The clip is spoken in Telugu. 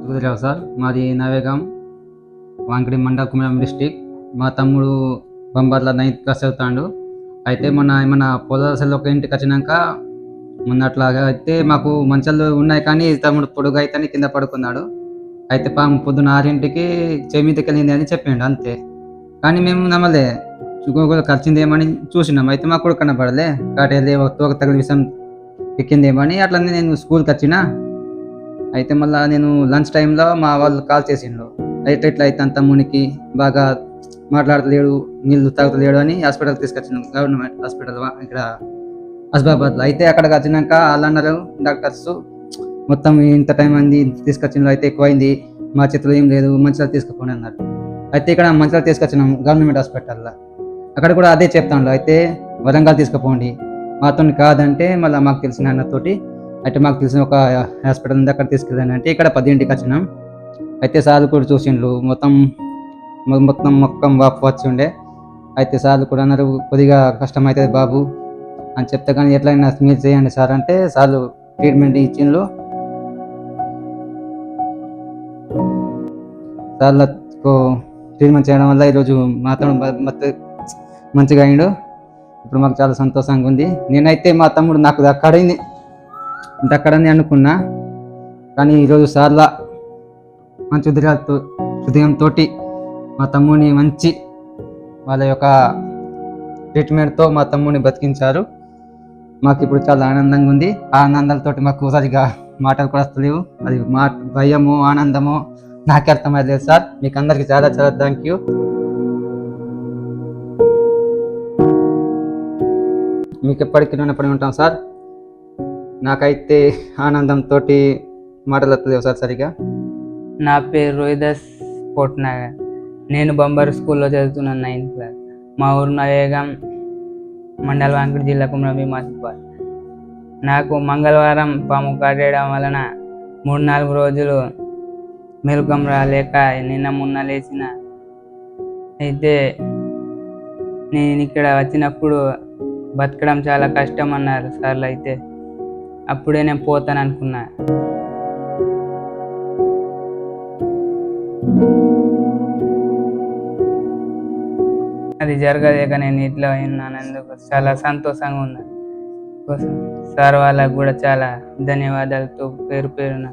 కుదిరావు సార్. మాది నవేగాం, వాంకిడి మండల్, కుమరం డిస్టిక్. మా తమ్ముడు బంబర్ల 9th క్లాస్ చదువుతాండు. అయితే మొన్న ఏమన్నా పొలాసలు ఒక ఇంటికి వచ్చినాక మొన్నట్లాగా అయితే మాకు మంచాలు ఉన్నాయి, కానీ తమ్ముడు పొడుగు అయితేనే కింద పడుకున్నాడు. అయితే పొద్దున్న 6ంటికి చెవి మీదకి వెళ్ళింది అని చెప్పిండు అంతే. కానీ మేము నమ్మలే, ఖర్చిందేమని చూసినాం. అయితే మా కొడుకు కనపడలే, కాటేది తోక తగిలి విషయం ఎక్కిందేమని అట్లనే నేను స్కూల్కి వచ్చిన. అయితే మళ్ళీ నేను లంచ్ టైంలో మా వాళ్ళు కాల్ చేసిండు, అయితే ఇట్లా అయితే అంత మునికి బాగా మాట్లాడతలేడు, నీళ్ళు తాగుతలేడు అని హాస్పిటల్కి తీసుకొచ్చిన, గవర్నమెంట్ హాస్పిటల్ ఇక్కడ అస్బాబాద్లో. అయితే అక్కడికి వచ్చినాక వాళ్ళు అన్నారు డాక్టర్స్, మొత్తం ఇంత టైం అయింది తీసుకొచ్చిన, అయితే ఎక్కువైంది, మా చేతిలో ఏం లేదు, మంచిగా తీసుకుపోండి అన్నారు. అయితే ఇక్కడ మంచిగా తీసుకొచ్చినాం గవర్నమెంట్ హాస్పిటల్లో. అక్కడ కూడా అదే చెప్తాను, అయితే వరంగల్ తీసుకుపోండి, మాతో కాదంటే మళ్ళీ మాకు తెలిసిన అన్నతోటి, అయితే మాకు తెలిసిన ఒక హాస్పిటల్ ఉంది అక్కడ తీసుకెళ్ళాను. అంటే ఇక్కడ 10ంటికి వచ్చినాం. అయితే సార్లు కూడా చూసిండ్రు, మొత్తం వాపు వచ్చి ఉండే. అయితే సార్లు కూడా అన్నారు కొద్దిగా కష్టమవుతుంది బాబు అని చెప్తే, కానీ ఎట్లయినా మీరు చేయండి సార్ అంటే సార్లు ట్రీట్మెంట్ ఇచ్చిండ్రు. సార్లకు ట్రీట్మెంట్ చేయడం వల్ల ఈరోజు మాతో మంచిగా అయిండు. ఇప్పుడు మాకు చాలా సంతోషంగా ఉంది. నేనైతే మా తమ్ముడు నాకు దక్కడని అనుకున్నా, కానీ ఈరోజు సార్ల మంచి హృదయంతో మా తమ్ముడిని మంచి వాళ్ళ యొక్క ట్రీట్మెంట్తో మా తమ్ముడిని బతికించారు. మాకు ఇప్పుడు చాలా ఆనందంగా ఉంది. ఆ ఆనందాలతో మాకు సరిగా మాటలు కూడా వస్తలేవు, అది భయమో ఆనందమో నాకే అర్థమయ్యలేదు సార్. మీకు అందరికీ చాలా చాలా థ్యాంక్ యూ. మీకు ఎప్పటికీ రుణపడి ఉంటాం సార్. నాకైతే ఆనందంతో మాటలు వస్తలేవు సార్ సరిగా. నా పేరు రోహిదాస్ కోట్నాగర్. నేను బంబర్ స్కూల్లో చదువుతున్నాను 9th క్లాస్. మా ఊరు నవేగాం, మండల్, వాంకిడి జిల్లా, కుమరం భీం ఆసిఫాబాద్. నాకు మంగళవారం పాము కాటేయడం వలన 3-4 రోజులు మెలకం రాలేక నిన్న మొన్న లేచిన. అయితే నేను ఇక్కడ వచ్చినప్పుడు బతకడం చాలా కష్టం అన్నారు సార్లు. అయితే అప్పుడే నేను పోతాను అనుకున్నా. అది జరగలేక నేను ఇట్లా విన్నానందుకు చాలా సంతోషంగా ఉన్నాను. సార్ వాళ్ళకు కూడా చాలా ధన్యవాదాలతో పేరు పేరున